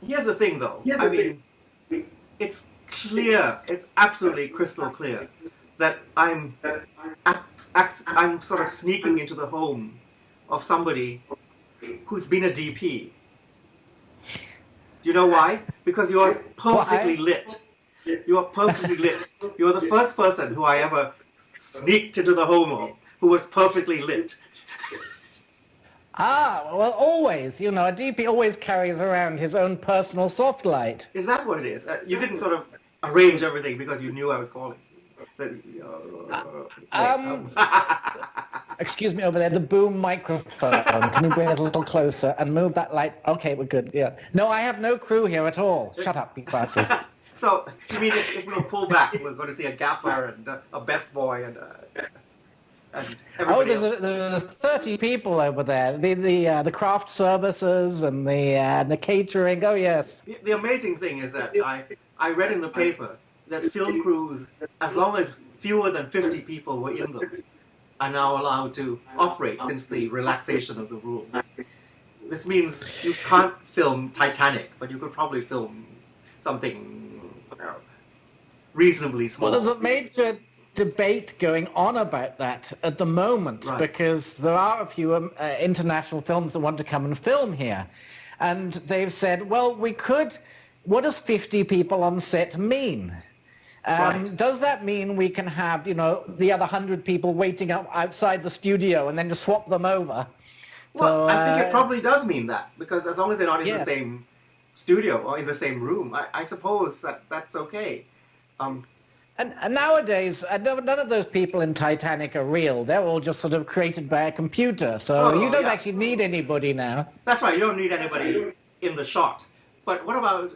Here's the thing, though. I mean, it's clear. It's absolutely crystal clear that I'm sort of sneaking into the home of somebody who's been a DP. Do you know why? Because you are perfectly lit. You are perfectly lit. You are the first person who I ever sneaked into the home of who was perfectly lit. Well, always. A DP always carries around his own personal soft light. Is that what it is? You didn't sort of arrange everything because you knew I was calling. Excuse me over there, the boom microphone. Can you bring it a little closer and move that light? Okay, we're good. Yeah. No, I have no crew here at all. Shut up, be quiet, please. So, you mean if we'll pull back, we're going to see a gaffer and a best boy and everybody there's 30 people over there. The craft services and the catering. Oh, yes. The amazing thing is that I read in the paper that film crews, as long as fewer than 50 people were in them, are now allowed to operate since the relaxation of the rules. This means you can't film Titanic, but you could probably film something reasonably small. Well, there's a major debate going on about that at the moment, right, because there are a few international films that want to come and film here. And they've said, well, what does 50 people on set mean? Right. Does that mean we can have, the other 100 people waiting outside the studio and then just swap them over? Well, I think it probably does mean that, because as long as they're not in the same studio or in the same room, I suppose that's okay. And nowadays, none of those people in Titanic are real. They're all just sort of created by a computer. So you don't actually need anybody now. That's right. You don't need anybody in the shot. But what about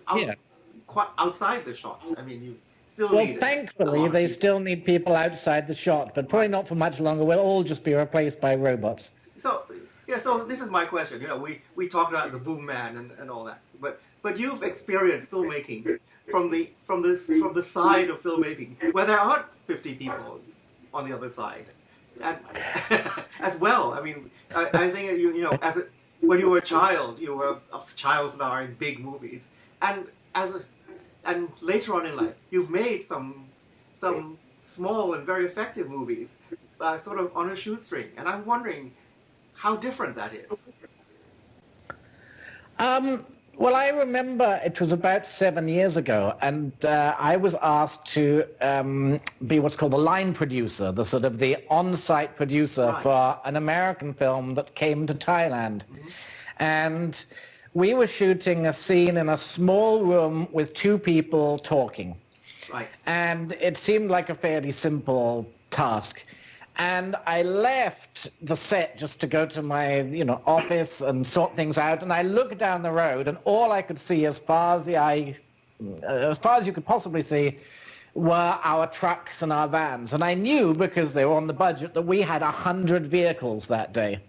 outside the shot? I mean, you still need... Well, thankfully, they still need people outside the shot, but probably not for much longer. We'll all just be replaced by robots. So this is my question. We talked about the boom man and all that. But you've experienced filmmaking from the side of filmmaking, where there aren't 50 people on the other side, and as well. I mean, I think when you were a child, you were a child star in big movies, and later on in life, you've made some small and very effective movies, sort of on a shoestring, and I'm wondering how different that is. Well, I remember it was about 7 years ago, and I was asked to be what's called the line producer, the on-site producer for an American film that came to Thailand. Mm-hmm. And we were shooting a scene in a small room with two people talking. Right. And it seemed like a fairly simple task. And I left the set just to go to my, office and sort things out. And I looked down the road, and all I could see, as far as you could possibly see, were our trucks and our vans. And I knew, because they were on the budget, that we had 100 vehicles that day.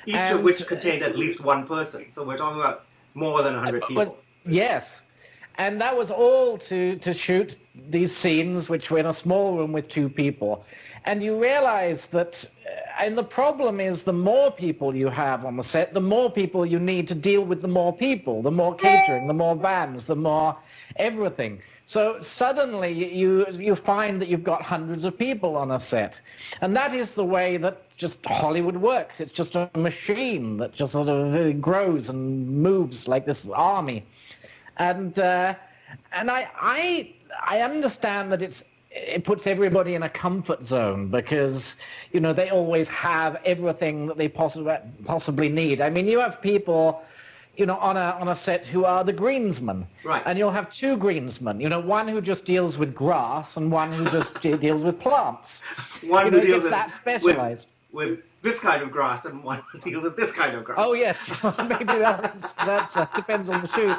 Each of which contained at least one person. So we're talking about more than 100 people. Yes. And that was all to shoot these scenes, which were in a small room with two people. And you realize that, and the problem is, the more people you have on the set, the more people you need to deal with the more people, the more catering, the more vans, the more everything. So suddenly you find that you've got hundreds of people on a set. And that is the way that just Hollywood works. It's just a machine that just sort of grows and moves like this army. And I understand that it puts everybody in a comfort zone, because they always have everything that they possibly need. I mean, you have people on a set who are the greensmen, right? And you'll have two greensmen, one who just deals with grass and one who just deals with plants. One who deals that specialized with this kind of grass, and one who deals with this kind of grass. Oh yes, maybe that depends on the shoot.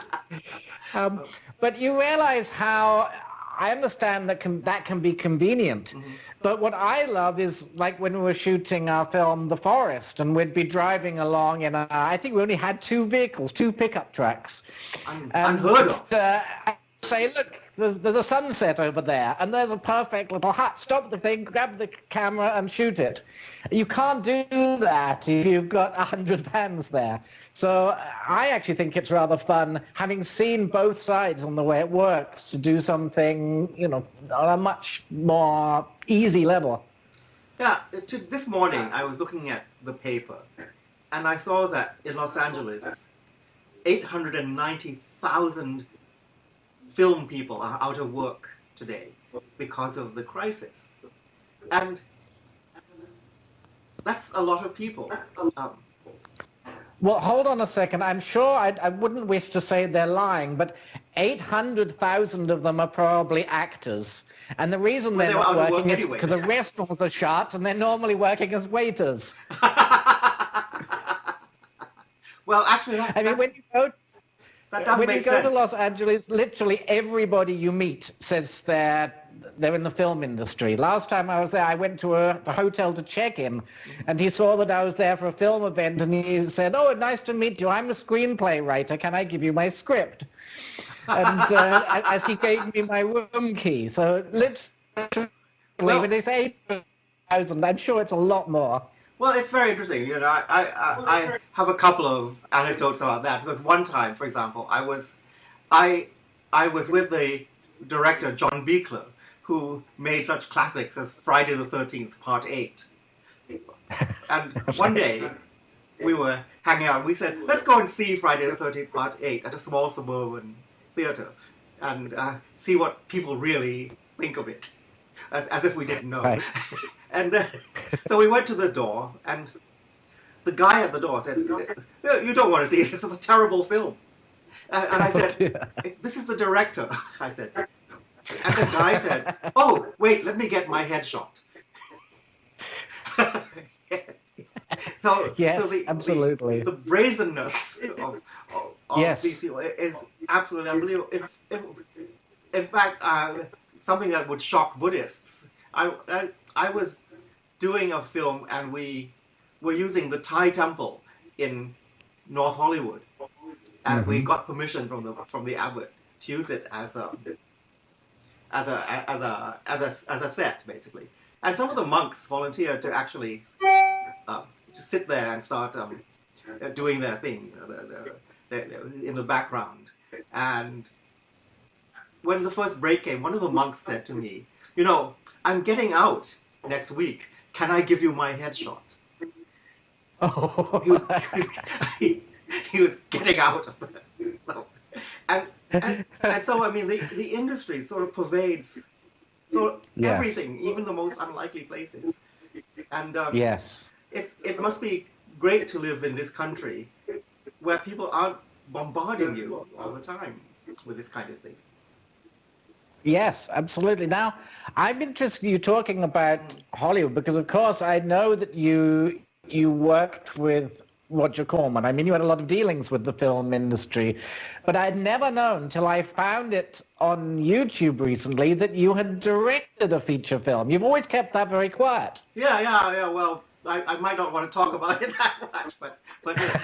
But you realize how, I understand that can be convenient. Mm-hmm. But what I love is, like when we were shooting our film The Forest, and we'd be driving along, and I think we only had two vehicles, two pickup trucks. Unheard of. I say, look, there's a sunset over there, and there's a perfect little hut. Stop the thing, grab the camera, and shoot it. You can't do that if you've got 100 fans there. So I actually think it's rather fun, having seen both sides on the way it works, to do something, on a much more easy level. Yeah, this morning I was looking at the paper, and I saw that in Los Angeles, 890,000 film people are out of work today because of the crisis. And that's a lot of people. Well, hold on a second. I'm sure I wouldn't wish to say they're lying, but 800,000 of them are probably actors. And the reason they're not working is because the restaurants are shut and they're normally working as waiters. Well, actually, when you go to Los Angeles, literally everybody you meet says they're in the film industry. Last time I was there, I went to the hotel to check in, and he saw that I was there for a film event, and he said, "Oh, nice to meet you. I'm a screenplay writer. Can I give you my script?" And as he gave me my room key. So literally, when they say 8,000, I'm sure it's a lot more. Well, it's very interesting. I have a couple of anecdotes about that, because one time, for example, I was with the director John Buechler, who made such classics as Friday the 13th, Part 8. And one day we were hanging out. We said, let's go and see Friday the 13th, Part 8 at a small suburban theater and see what people really think of it, as if we didn't know. Right. And so we went to the door, and the guy at the door said, "You don't want to see it. This is a terrible film." And I said, "This is the director," I said. And the guy said, "Oh, wait, let me get my headshot." Absolutely. The brazenness of these people is absolutely unbelievable. In fact, something that would shock Buddhists. I was doing a film, and we were using the Thai temple in North Hollywood, and we got permission from the abbot to use it as a set, basically. And some of the monks volunteered to actually to sit there and start doing their thing in the background. And when the first break came, one of the monks said to me, "I'm getting out next week. Can I give you my headshot?" Oh. He was getting out of the... And so, I mean, the industry sort of pervades everything, even the most unlikely places. And it must be great to live in this country where people aren't bombarding you all the time with this kind of thing. Yes, absolutely. Now, I'm interested in you talking about Hollywood because, of course, I know that you worked with Roger Corman. I mean, you had a lot of dealings with the film industry, but I'd never known till I found it on YouTube recently that you had directed a feature film. You've always kept that very quiet. Yeah. Well, I might not want to talk about it that much, but yes,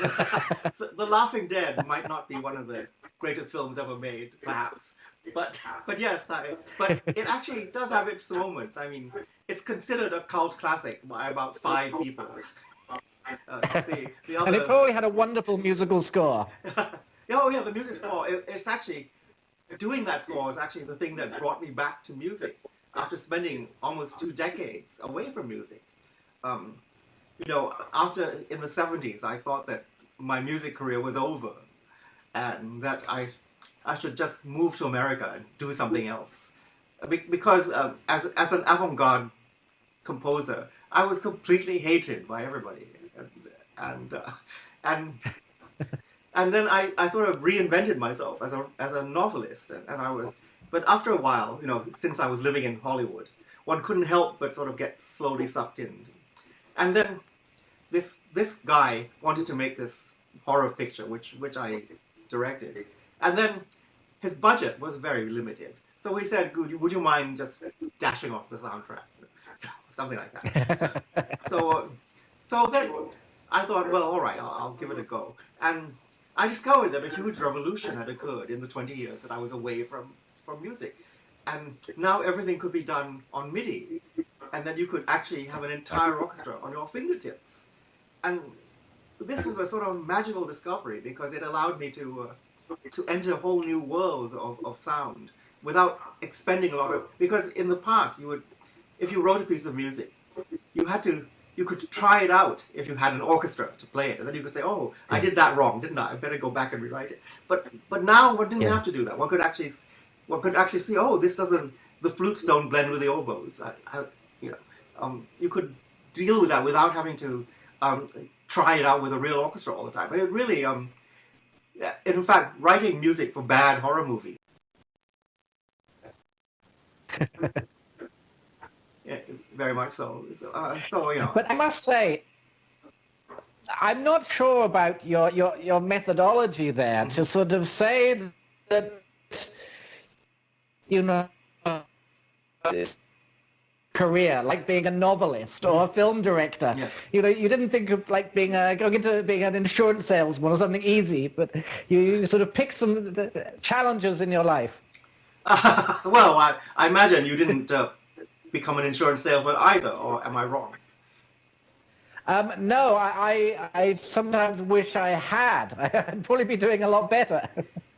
the Laughing Dead might not be one of the greatest films ever made, perhaps. But yes, but it actually does have its moments. I mean, it's considered a cult classic by about 5 people. The other... And it probably had a wonderful musical score. The music score. It's actually, doing that score is actually the thing that brought me back to music after spending almost 2 decades away from music. After in the 70s, I thought that my music career was over, and that I should just move to America and do something else, because as an avant-garde composer, I was completely hated by everybody, and then I sort of reinvented myself as a novelist, and I was. But after a while, since I was living in Hollywood, one couldn't help but sort of get slowly sucked in, and then this guy wanted to make this horror picture, which I directed. And then his budget was very limited. So he said, would you mind just dashing off the soundtrack? Something like that. So then I thought, well, all right, I'll give it a go. And I discovered that a huge revolution had occurred in the 20 years that I was away from music. and now everything could be done on MIDI, and then you could actually have an entire orchestra on your fingertips. And this was a sort of magical discovery because it allowed me to enter whole new worlds of sound without expending a lot of, because in the past you would, if you wrote a piece of music, you could try it out if you had an orchestra to play it, and then you could say, oh, I did that wrong, didn't I better go back and rewrite it. But now one didn't have to do that. One could actually see, oh, this doesn't, the flutes don't blend with the oboes. You could deal with that without having to try it out with a real orchestra all the time. It really, in fact, writing music for bad horror movies. Yeah, very much so. But I must say, I'm not sure about your methodology there to sort of say that, this career, like being a novelist or a film director. Yeah. You didn't think of like going into being an insurance salesman or something easy, but you sort of picked some challenges in your life. Well, I imagine you didn't become an insurance salesman either, or am I wrong? No, I sometimes wish I had. I'd probably be doing a lot better.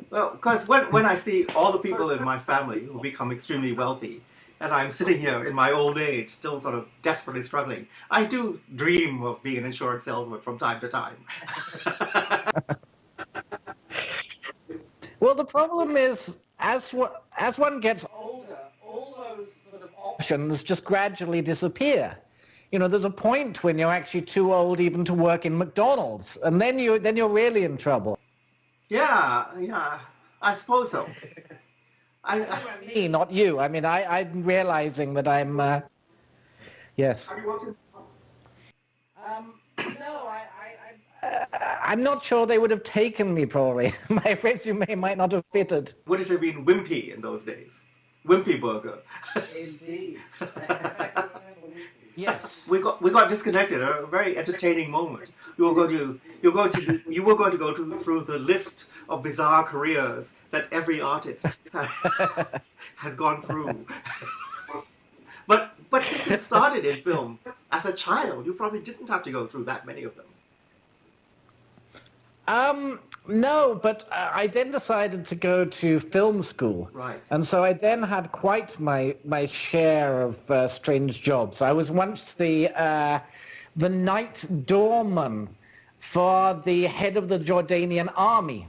Well, because when I see all the people in my family who become extremely wealthy, and I'm sitting here in my old age, still sort of desperately struggling, I do dream of being an insurance salesman from time to time. Well, the problem is, as one gets older, all those sort of options just gradually disappear. There's a point when you're actually too old even to work in McDonald's, and then you're really in trouble. Yeah, I suppose so. Me, not you. I mean, I'm realizing that I'm. Yes. No, I'm not sure they would have taken me. Probably my resume might not have fitted. Would it have been Wimpy in those days? Wimpy Burger. Indeed. Yes. We got disconnected at a very entertaining moment. You were going to go through the list of bizarre careers that every artist has gone through. But since you started in film as a child, you probably didn't have to go through that many of them. No, but I then decided to go to film school. Right. And so I then had quite my share of strange jobs. I was once the night doorman for the head of the Jordanian army.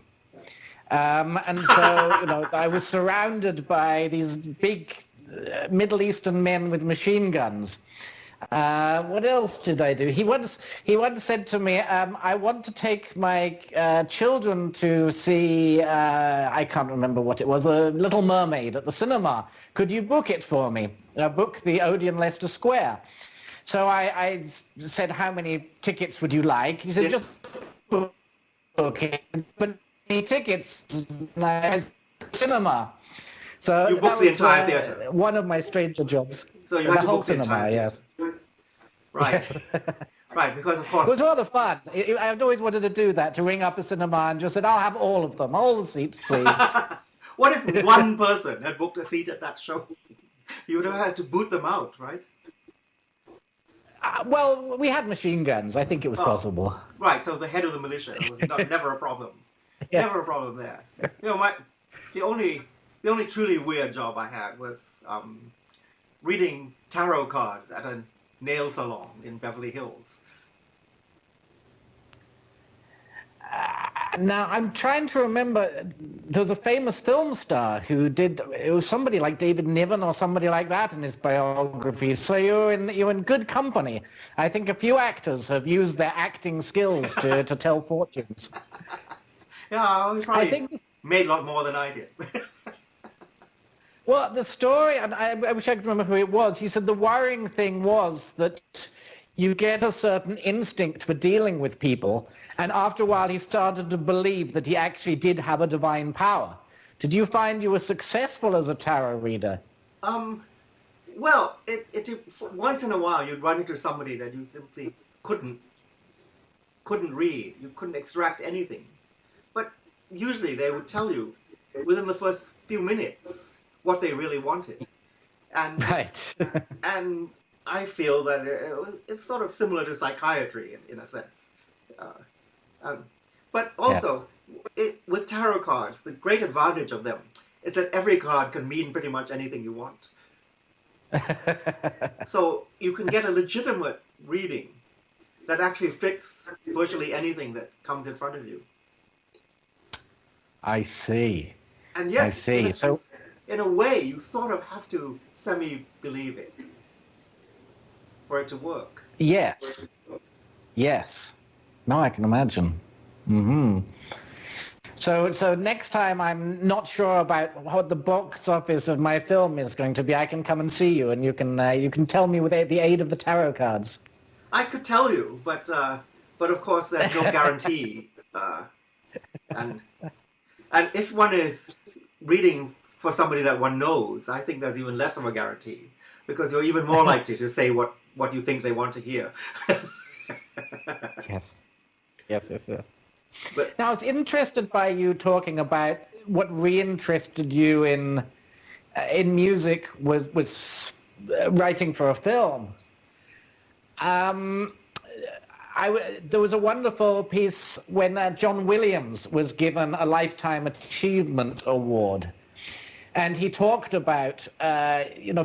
And so, I was surrounded by these big Middle Eastern men with machine guns. What else did I do? He once said to me, I want to take my children to see, I can't remember what it was, The Little Mermaid at the cinema. Could you book it for me? Book the Odeon Leicester Square. So I said, how many tickets would you like? He said, just book it. But any tickets, cinema. So you booked the entire theatre. One of my stranger jobs. So you had to whole book the cinema, entire yes. Right. Right, because of course... It was rather fun. I've always wanted to do that, to ring up a cinema and just said, I'll have all of them, all the seats, please. What if one person had booked a seat at that show? You would have had to boot them out, right? Well, we had machine guns. I think it was possible. Right, so the head of the militia was never a problem. Yeah. Never a problem there. The only truly weird job I had was reading tarot cards at a nail salon in Beverly Hills. Now, I'm trying to remember, there's a famous film star who it was somebody like David Niven or somebody like that in his biography, so you're in good company. I think a few actors have used their acting skills to tell fortunes. Yeah, he probably made a lot more than I did. Well, the story, and I wish I could remember who it was, he said the worrying thing was that you get a certain instinct for dealing with people, and after a while he started to believe that he actually did have a divine power. Did you find you were successful as a tarot reader? Well, once in a while you'd run into somebody that you simply couldn't read. You couldn't extract anything. But usually they would tell you within the first few minutes what they really wanted. And Right. and I feel that it's sort of similar to psychiatry in a sense. Uh, um, but Yes. also, with tarot cards, the great advantage of them is that every card can mean pretty much anything you want. So you can get a legitimate reading that actually fits virtually anything that comes in front of you. I see. And I yes, see. So, in a way, you sort of have to semi-believe it for it to work. yes. Yes. No, I can imagine. Hmm. So next time I'm not sure about what the box office of my film is going to be, I can come and see you, and you can tell me with the aid of the tarot cards. I could tell you, but of course, there's no guarantee. And and if one is reading for somebody that one knows, I think there's even less of a guarantee because you're even more likely to say what you think they want to hear. Yes. Yes, yes, yes. But Now, I was interested by you talking about what reinterested you in music was writing for a film. There was a wonderful piece when John Williams was given a Lifetime Achievement Award. And he talked about,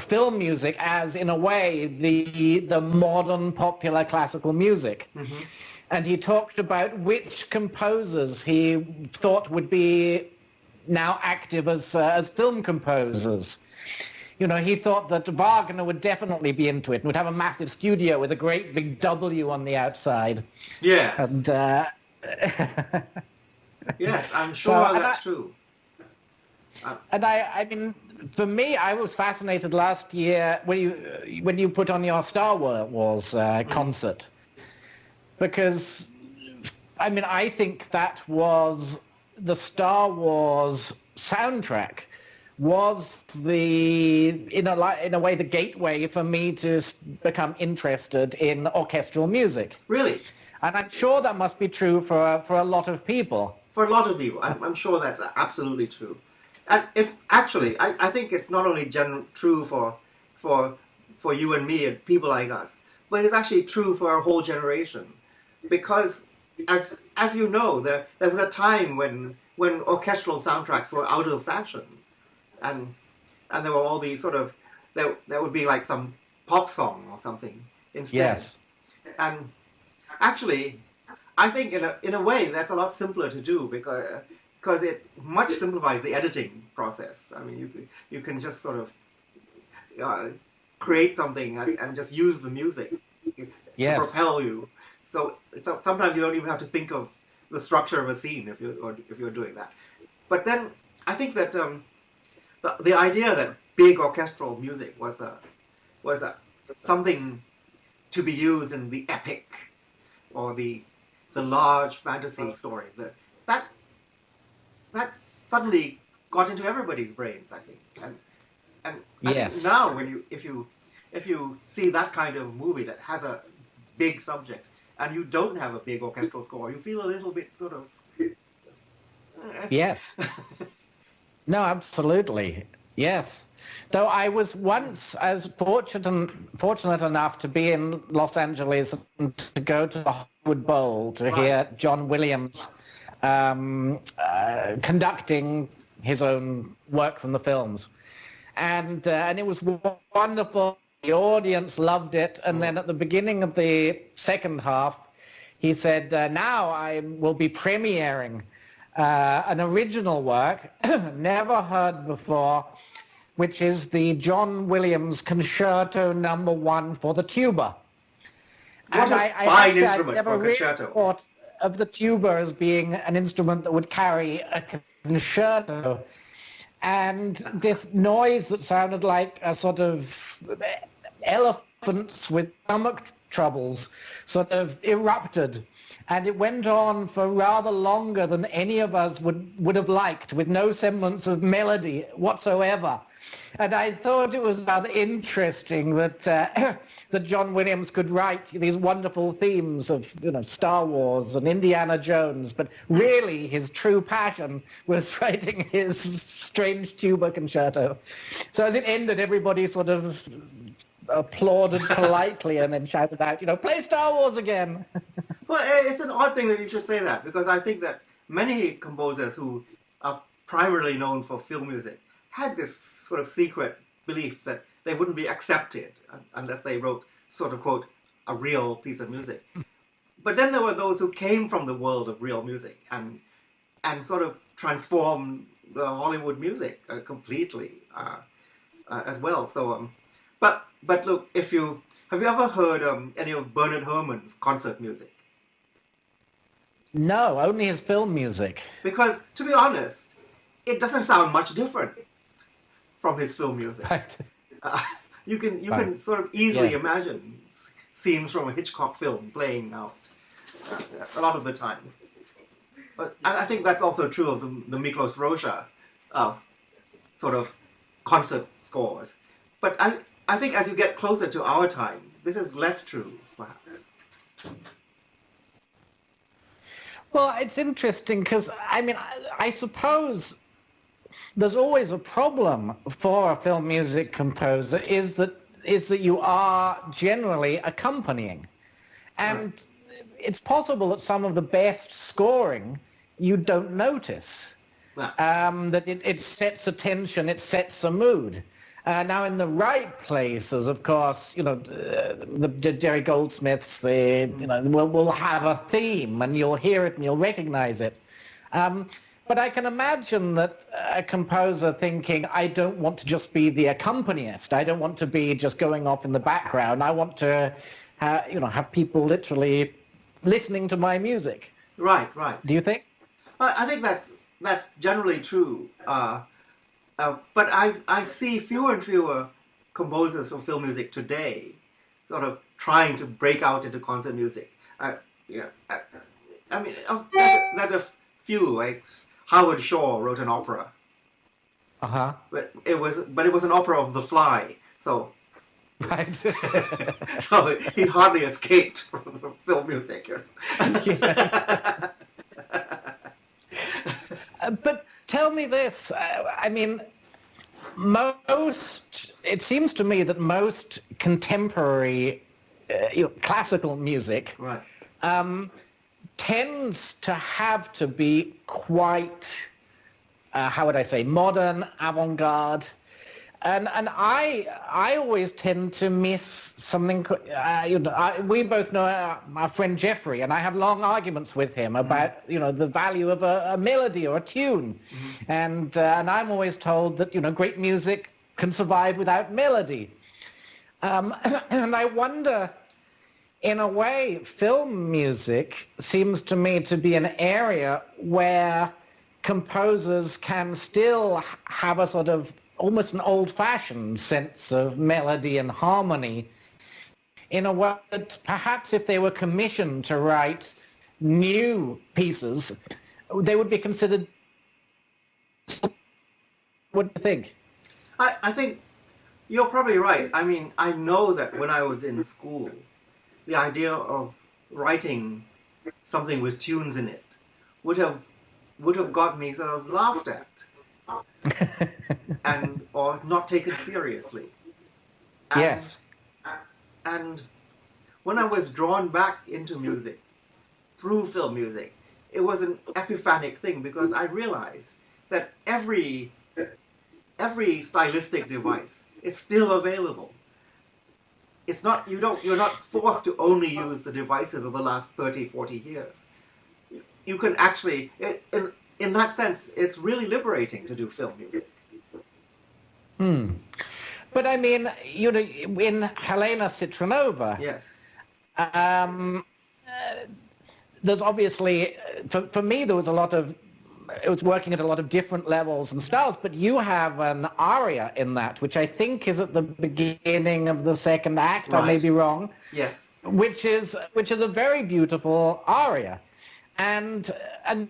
film music as, in a way, the modern popular classical music. mm-hmm. And he talked about which composers he thought would be now active as film composers. He thought that Wagner would definitely be into it and would have a massive studio with a great big W on the outside. Yes. And yes, I'm sure So, that's true. and I mean, for me, I was fascinated last year when you put on your Star Wars concert, because I mean, I think that was the Star Wars soundtrack was in a way the gateway for me to become interested in orchestral music. Really, And I'm sure that must be true for a lot of people. for a lot of people, I'm sure that's absolutely true. And if actually, I think it's not only true for you and me and people like us, but it's actually true for our whole generation, because as you know, there was a time when orchestral soundtracks were out of fashion, and there were all these sort of there would be like some pop song or something instead. Yes. And actually, I think in a way that's a lot simpler to do because it much simplifies the editing process. I mean, you can just sort of create something and just use the music to Yes. propel you. So sometimes you don't even have to think of the structure of a scene if you're doing that. But then I think that the idea that big orchestral music was something to be used in the epic or the large fantasy story, that suddenly got into everybody's brains, I think. And I Yes. think now if you see that kind of movie that has a big subject and you don't have a big orchestral score, you feel a little bit sort of Yes. No, absolutely. Yes. Though I was fortunate enough to be in Los Angeles and to go to the Hollywood Bowl to hear John Williams conducting his own work from the films. And it was wonderful. The audience loved it. And then at the beginning of the second half, he said, now I will be premiering an original work never heard before, which is the John Williams Concerto No. 1 for the tuba. What And a fine instrument never for a really concerto. thought of the tuba as being an instrument that would carry a concerto. And this noise that sounded like a sort of elephants with stomach troubles sort of erupted. And it went on for rather longer than any of us would have liked, with no semblance of melody whatsoever. And I thought it was rather interesting that that John Williams could write these wonderful themes of, Star Wars and Indiana Jones, but really his true passion was writing his strange tuba concerto. So as it ended, everybody sort of applauded politely and then shouted out, play Star Wars again. Well, it's an odd thing that you should say that, because I think that many composers who are primarily known for film music had this sort of secret belief that they wouldn't be accepted unless they wrote, sort of quote, a real piece of music. But then there were those who came from the world of real music and sort of transformed the Hollywood music completely as well. So, but look, have you ever heard any of Bernard Herrmann's concert music? No, only his film music. Because, to be honest, it doesn't sound much different from his film music. Right. You can sort of easily imagine scenes from a Hitchcock film playing out a lot of the time. And I think that's also true of the Miklos Rozsa sort of concert scores. But I think as you get closer to our time, this is less true, perhaps. Well, it's interesting because, I suppose there's always a problem for a film music composer is that you are generally accompanying. And it's possible that some of the best scoring you don't notice. That it sets a tension, it sets a mood. Now, in the right places, of course, the Jerry Goldsmiths, will have a theme, and you'll hear it and you'll recognize it. But I can imagine that a composer thinking, I don't want to just be the accompanist. I don't want to be just going off in the background. I want to, have people literally listening to my music. Right. Do you think? Well, I think that's generally true. But I see fewer and fewer composers of film music today sort of trying to break out into concert music. There's a few, like Howard Shore wrote an opera. Uh-huh. But it was an opera of The Fly, so right. so he hardly escaped from the film music. Yes. But tell me this, it seems to me that most contemporary classical music tends to have to be quite, modern, avant-garde. And I always tend to miss something. We both know our friend Jeffrey, and I have long arguments with him about the value of a melody or a tune, and I'm always told that great music can survive without melody, and I wonder, in a way, film music seems to me to be an area where composers can still have a sort of almost an old-fashioned sense of melody and harmony, in a way that perhaps if they were commissioned to write new pieces, they would be considered. What do you think? I think you're probably right. I know that when I was in school, the idea of writing something with tunes in it would have got me sort of laughed at. Or not taken seriously. Yes. And when I was drawn back into music through film music, it was an epiphanic thing, because I realized that every stylistic device is still available. It's not you're not forced to only use the devices of the last 30, 40 years. You can actually in that sense, it's really liberating to do film music. But in Helena Citronova, yes, there's obviously, for me, there was it was working at a lot of different levels and styles, but you have an aria in that, which I think is at the beginning of the second act. Right. I may be wrong. Yes. which is a very beautiful aria, and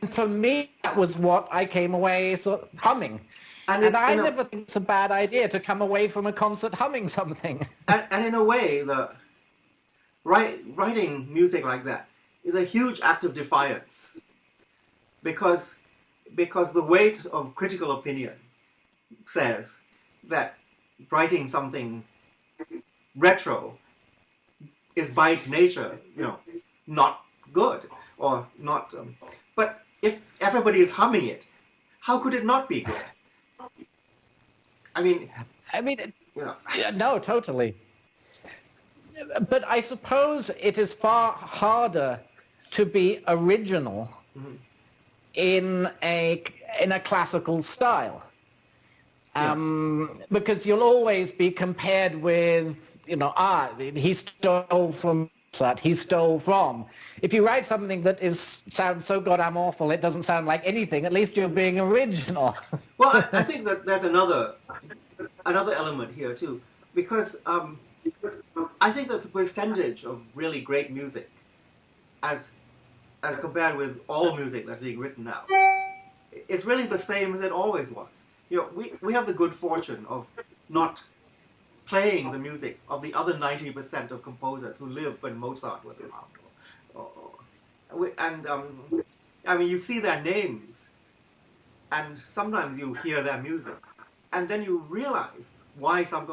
for me that was what I came away sort of humming, and I never think it's a bad idea to come away from a concert humming something. And in a way, the writing music like that is a huge act of defiance, because the weight of critical opinion says that writing something retro is by its nature, not good or not. But if everybody is humming it, how could it not be good? I mean, yeah, no, totally. But I suppose it is far harder to be original in a classical style, because you'll always be compared with, he stole from Mozart, he stole from. If you write something that sounds so goddamn awful, it doesn't sound like anything, at least you're being original. Well, I think that there's another element here too, because I think that the percentage of really great music, as compared with all music that's being written now, it's really the same as it always was. We have the good fortune of not playing the music of the other 90% of composers who lived when Mozart was around. You see their names, and sometimes you hear their music, and then you realize why some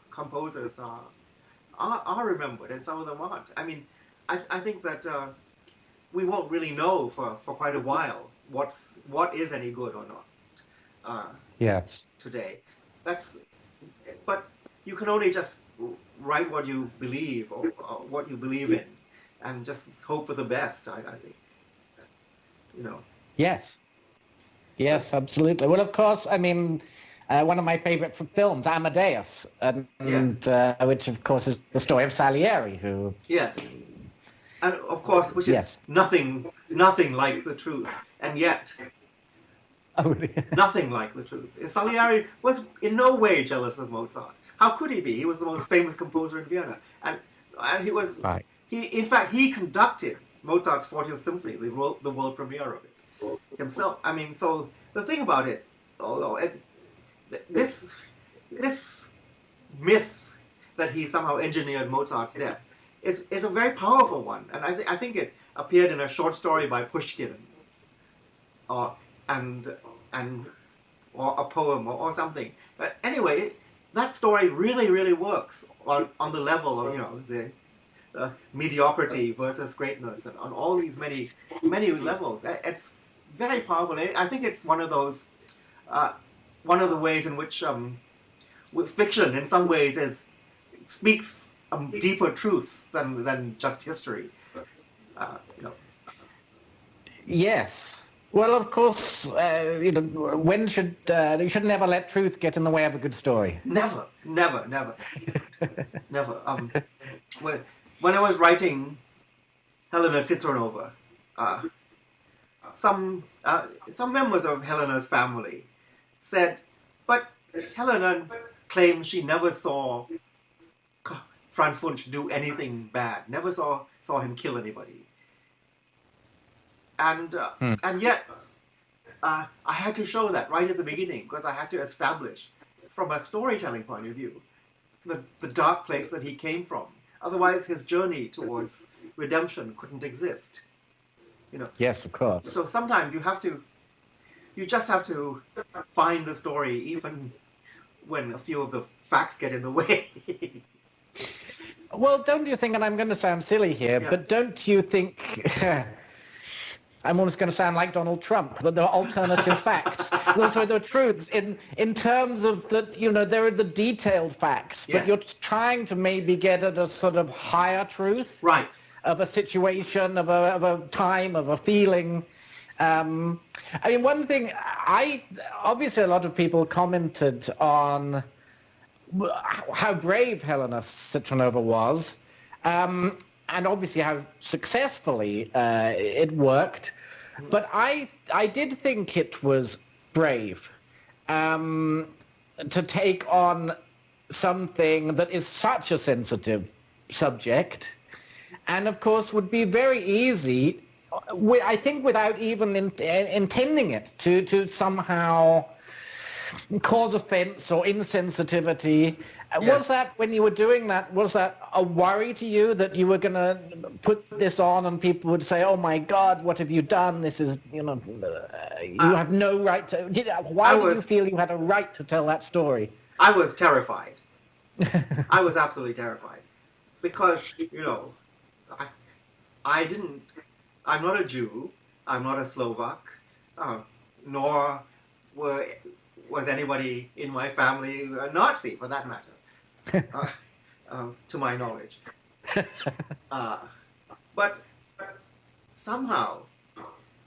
composers are remembered and some of them aren't. I think that we won't really know for quite a while what is any good or not. Yes. Today, but you can only just write what you believe or what you believe in, and just hope for the best. I think, Yes. Yes, absolutely. Well, of course, one of my favorite films, Amadeus, which of course is the story of Salieri, who. Yes. And of course, which is nothing like the truth, and yet. Nothing like the truth. Salieri was in no way jealous of Mozart. How could he be? He was the most famous composer in Vienna, and he was. Right. In fact, he conducted Mozart's 40th Symphony, the world premiere of it, himself. So the thing about it, although this myth that he somehow engineered Mozart's death is a very powerful one, and I think it appeared in a short story by Pushkin, or a poem or something. But anyway, that story really works on the level of the mediocrity versus greatness, and on all these many levels. It's very powerful. I think it's one of those one of the ways in which fiction in some ways speaks a deeper truth than just history. Yes. Well, of course, when you should never let truth get in the way of a good story. Never. When I was writing Helena Citronova, some members of Helena's family said, but Helena claimed she never saw Franz Wunsch do anything bad, never saw him kill anybody. And yet, I had to show that right at the beginning, because I had to establish, from a storytelling point of view, the dark place that he came from. Otherwise, his journey towards redemption couldn't exist. Yes, of course. So sometimes you just have to find the story, even when a few of the facts get in the way. Well, don't you think, and I'm going to sound silly here, but don't you think... I'm almost going to sound like Donald Trump, that there are alternative facts. So there are truths in terms of that, there are the detailed facts, but you're trying to maybe get at a sort of higher truth, right, of a situation, of a time, of a feeling. One thing, obviously a lot of people commented on how brave Helena Citronova was, and obviously how successfully it worked. But I did think it was brave to take on something that is such a sensitive subject and of course would be very easy, I think without even intending it, to somehow cause offense or insensitivity. Yes. Was that, when you were doing that, was that a worry to you that you were going to put this on and people would say, oh my God, what have you done? This is, you have no right to... Why did you feel you had a right to tell that story? I was terrified. I was absolutely terrified. Because, I'm not a Jew, I'm not a Slovak, nor was anybody in my family a Nazi, for that matter, to my knowledge. But somehow,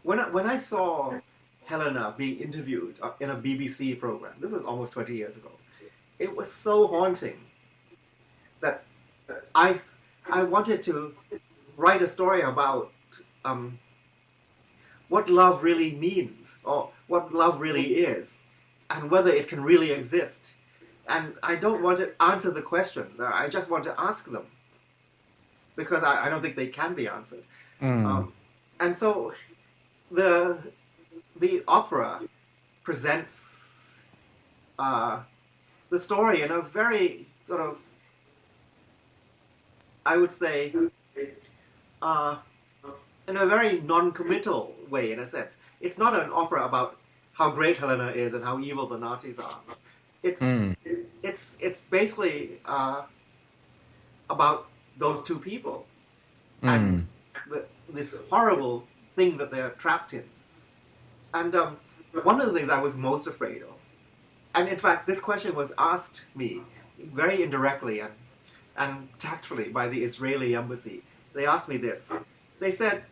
when I saw Helena being interviewed in a BBC program, this was almost 20 years ago, it was so haunting that I wanted to write a story about what love really means, or what love really is, and whether it can really exist. And I don't want to answer the questions. I just want to ask them, because I don't think they can be answered. And so the opera presents the story in a very sort of, I would say, in a very non-committal way, in a sense. It's not an opera about how great Helena is and how evil the Nazis are. It's basically about those two people and this horrible thing that they're trapped in. And one of the things I was most afraid of, and in fact this question was asked me very indirectly and tactfully by the Israeli embassy. They asked me this. They said,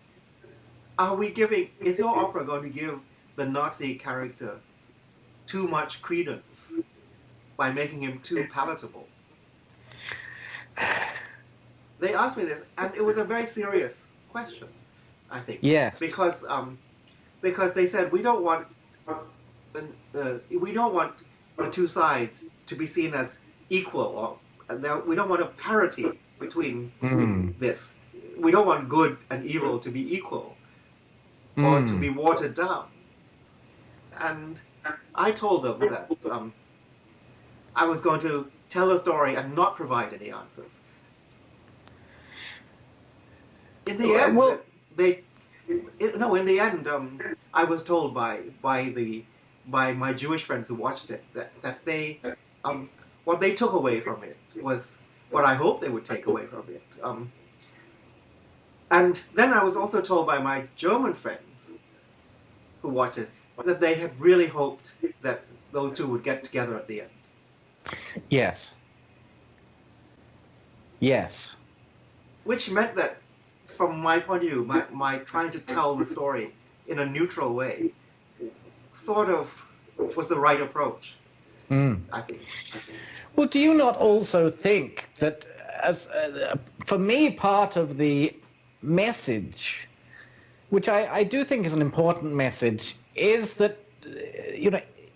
is your opera going to give the Nazi character too much credence by making him too palatable? They asked me this, and it was a very serious question, I think. Yes. Because they said we don't want the two sides to be seen as equal, or we don't want a parity between this. We don't want good and evil to be equal or to be watered down. And I told them that I was going to tell a story and not provide any answers. In the end, in the end, I was told by my Jewish friends who watched it that they what they took away from it was what I hoped they would take away from it. And then I was also told by my German friends who watched it that they had really hoped that those two would get together at the end. Yes. Yes. Which meant that, from my point of view, my trying to tell the story in a neutral way sort of was the right approach, I think. Well, do you not also think that, as for me, part of the message, which I do think is an important message, is that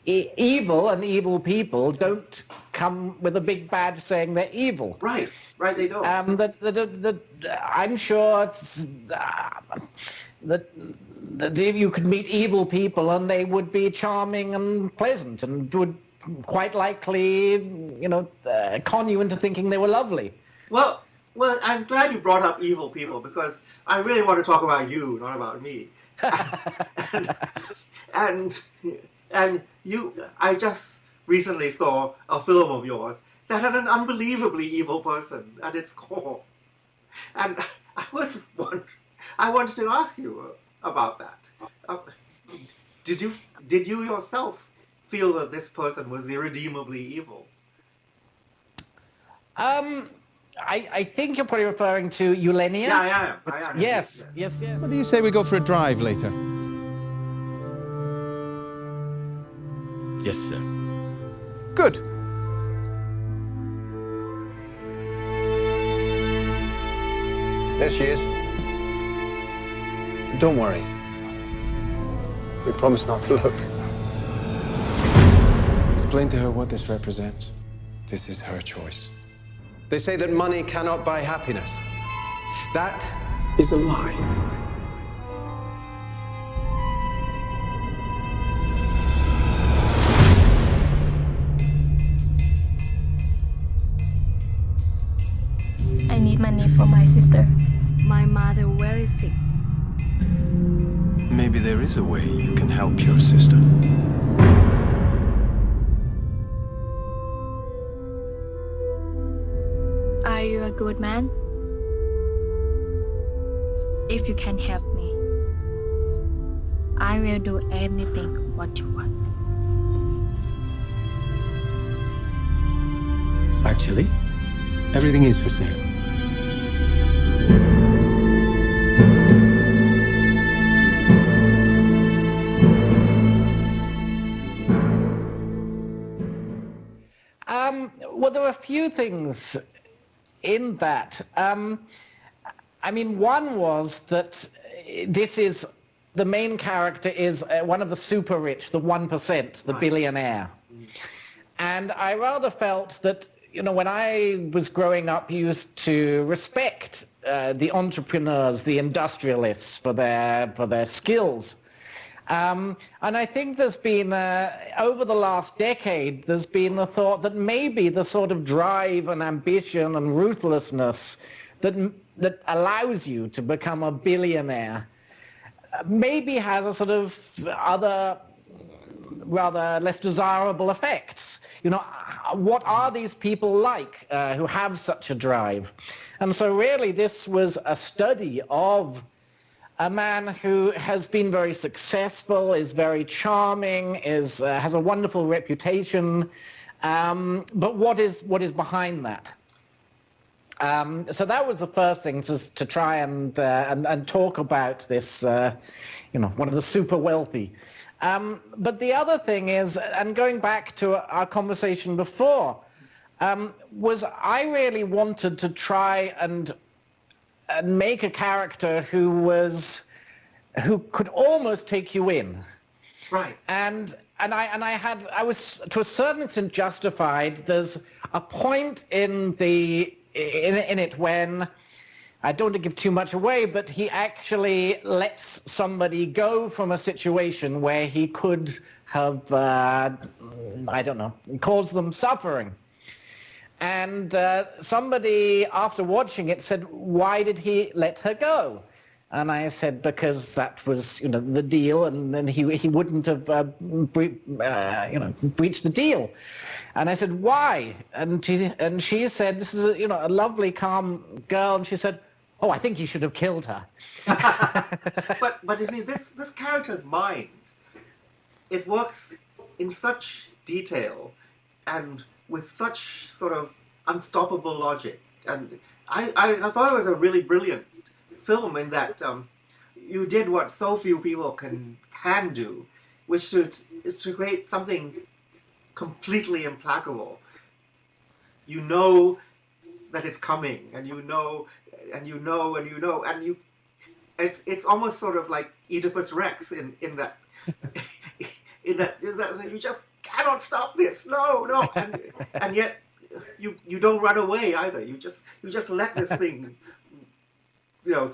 evil and evil people don't come with a big badge saying they're evil. Right, they don't. I'm sure that you could meet evil people and they would be charming and pleasant and would quite likely, con you into thinking they were lovely. Well, I'm glad you brought up evil people, because I really want to talk about you, not about me. and you, I just recently saw a film of yours that had an unbelievably evil person at its core, and I wanted to ask you about that. Did you yourself feel that this person was irredeemably evil? I think you're probably referring to Eulenia. Yeah, I am. Yes. What do you say we go for a drive later? Yes, sir. Good. There she is. Don't worry. We promise not to look. Explain to her what this represents. This is her choice. They say that money cannot buy happiness. That is a lie. I need money for my sister. My mother very sick. Maybe there is a way you can help your sister. Are you a good man? If you can help me, I will do anything what you want. Actually, everything is for sale. Well, there are a few things in that. I mean, one was that this is, the main character is one of the super rich, the 1%, the billionaire. And I rather felt that, you know, when I was growing up, you used to respect the entrepreneurs, the industrialists for their skills. And I think there's been, over the last decade, there's been the thought that maybe the sort of drive and ambition and ruthlessness that allows you to become a billionaire maybe has a sort of other, rather less desirable effects. You know, what are these people like who have such a drive? And so really this was a study of a man who has been very successful, is very charming, has a wonderful reputation, but what is behind that? So that was the first thing, to try and talk about this, you know, one of the super wealthy. But the other thing is, and going back to our conversation before, was I really wanted to try and make a character who could almost take you in. Right. And I was to a certain extent justified. There's a point in it when, I don't want to give too much away, but he actually lets somebody go from a situation where he could have, I don't know, caused them suffering. And somebody, after watching it, said, why did he let her go? And I said, because that was, you know, the deal, and then he wouldn't have, breached the deal. And I said, why? And she said, this is a lovely, calm girl, and she said, oh, I think he should have killed her. But you see, this character's mind, it works in such detail and with such sort of unstoppable logic. And I thought it was a really brilliant film in that you did what so few people can do, which is to create something completely implacable. You know that it's coming, and it's almost sort of like Oedipus Rex in that in that you just cannot stop this. No, and yet you don't run away either. You just let this thing, you know,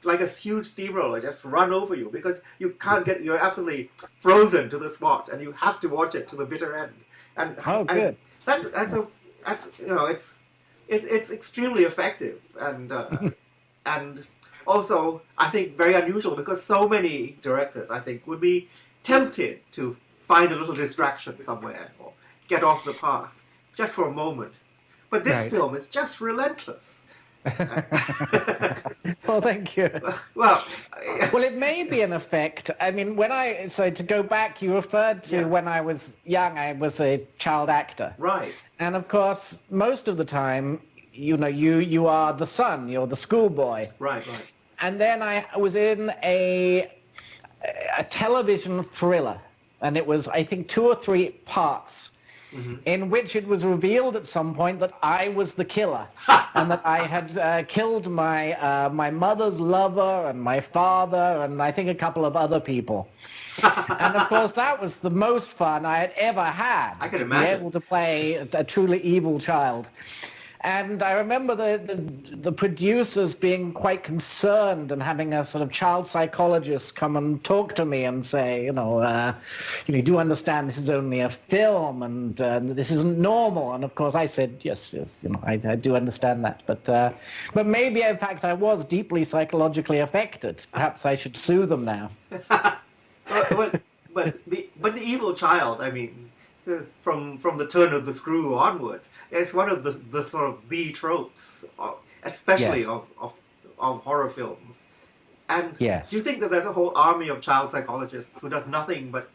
like a huge steamroller, just run over you, because you can't you're absolutely frozen to the spot, and you have to watch it to the bitter end. And good. And that's you know, it's extremely effective, and also I think very unusual, because so many directors, I think, would be tempted to find a little distraction somewhere or get off the path just for a moment. But this film is just relentless. Well, thank you. Well, it may be an effect. I mean, to go back, you referred to when I was young, I was a child actor. Right. And of course, most of the time, you know, you are the son, you're the schoolboy. Right. And then I was in a television thriller, and it was, I think, 2 or 3 parts. Mm-hmm. In which it was revealed at some point that I was the killer, and that I had killed my mother's lover and my father and I think a couple of other people. And of course, that was the most fun I had ever had. I can imagine. To be able to play a truly evil child. And I remember the producers being quite concerned and having a sort of child psychologist come and talk to me and say, you do understand this is only a film and this isn't normal. And of course I said, yes, I do understand that. But maybe, in fact, I was deeply psychologically affected. Perhaps I should sue them now. but the evil child, I mean, from the turn of the screw onwards, it's one of the sort of the tropes, especially Yes. of horror films. And Yes. do you think that there's a whole army of child psychologists who does nothing but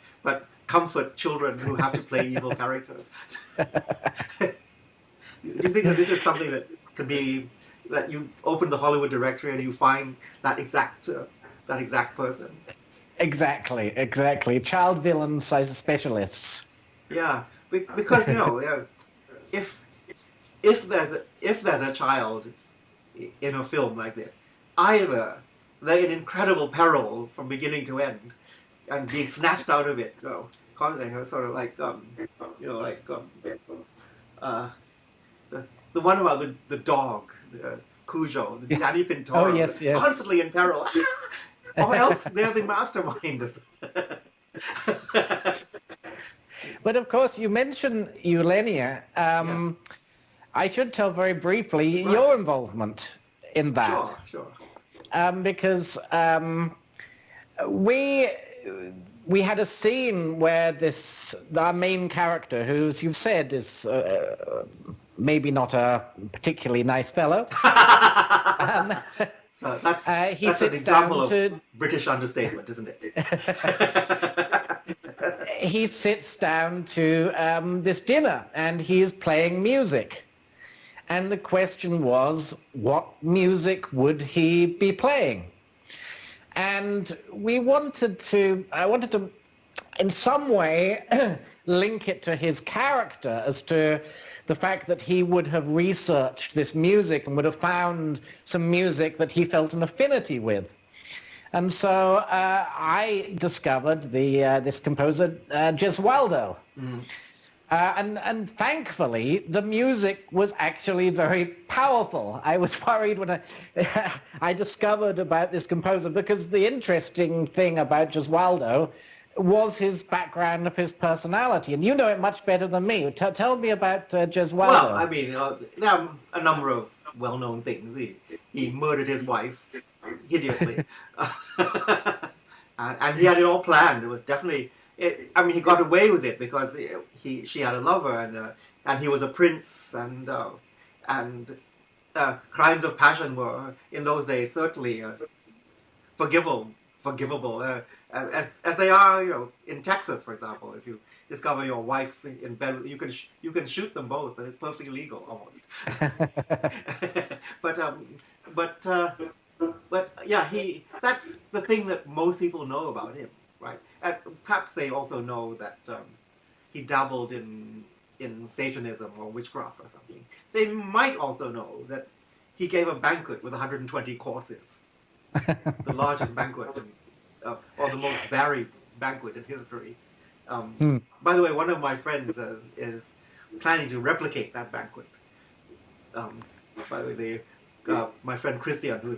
comfort children who have to play evil characters? Do you think that this is something that could be, that you open the Hollywood directory and you find that exact person? Exactly. Child villain specialists. Yeah, because if there's a child in a film like this, either they're in incredible peril from beginning to end, and being snatched out of it, sort of like the one about the dog, Cujo, the Danny Pintor, Oh, yes. constantly in peril, or else they're the mastermind. But of course, you mentioned Eulenia. I should tell very briefly your involvement in that. Sure. Because we had a scene where our main character, who, as you've said, is maybe not a particularly nice fellow. So that's he an sits example down of British understatement, isn't it? He sits down to this dinner and he is playing music. And the question was, what music would he be playing? And I wanted to, in some way, link it to his character as to the fact that he would have researched this music and would have found some music that he felt an affinity with. And so I discovered this composer, Gesualdo. And thankfully, the music was actually very powerful. I was worried when I discovered about this composer, because the interesting thing about Gesualdo was his background of his personality. And you know it much better than me. Tell me about Gesualdo. Well, I mean, there are a number of well-known things. He murdered his wife hideously. And he had it all planned. It was definitely... he got away with it because she had a lover, and he was a prince, and crimes of passion were in those days certainly forgivable, as they are, in Texas, for example. If you discover your wife in bed, you can shoot them both, and it's perfectly legal almost. But yeah, that's the thing that most people know about him. Right, and perhaps they also know that he dabbled in Satanism or witchcraft or something. They might also know that he gave a banquet with 120 courses, the largest banquet, or the most varied banquet in history. By the way, one of my friends is planning to replicate that banquet. By the way, my friend Christian, who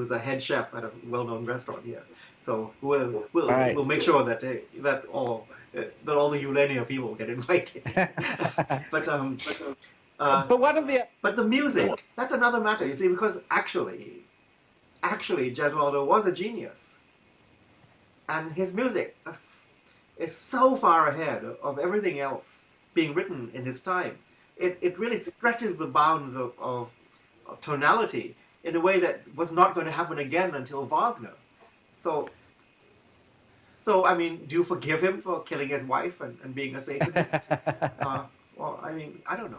is the head chef at a well-known restaurant here. So we'll make sure that all the Eulenia people get invited. But the music, that's another matter. You see, because actually Gesualdo was a genius, and his music is so far ahead of everything else being written in his time. It really stretches the bounds of tonality in a way that was not going to happen again until Wagner. So I mean, do you forgive him for killing his wife and being a Satanist? Well, I mean, I don't know.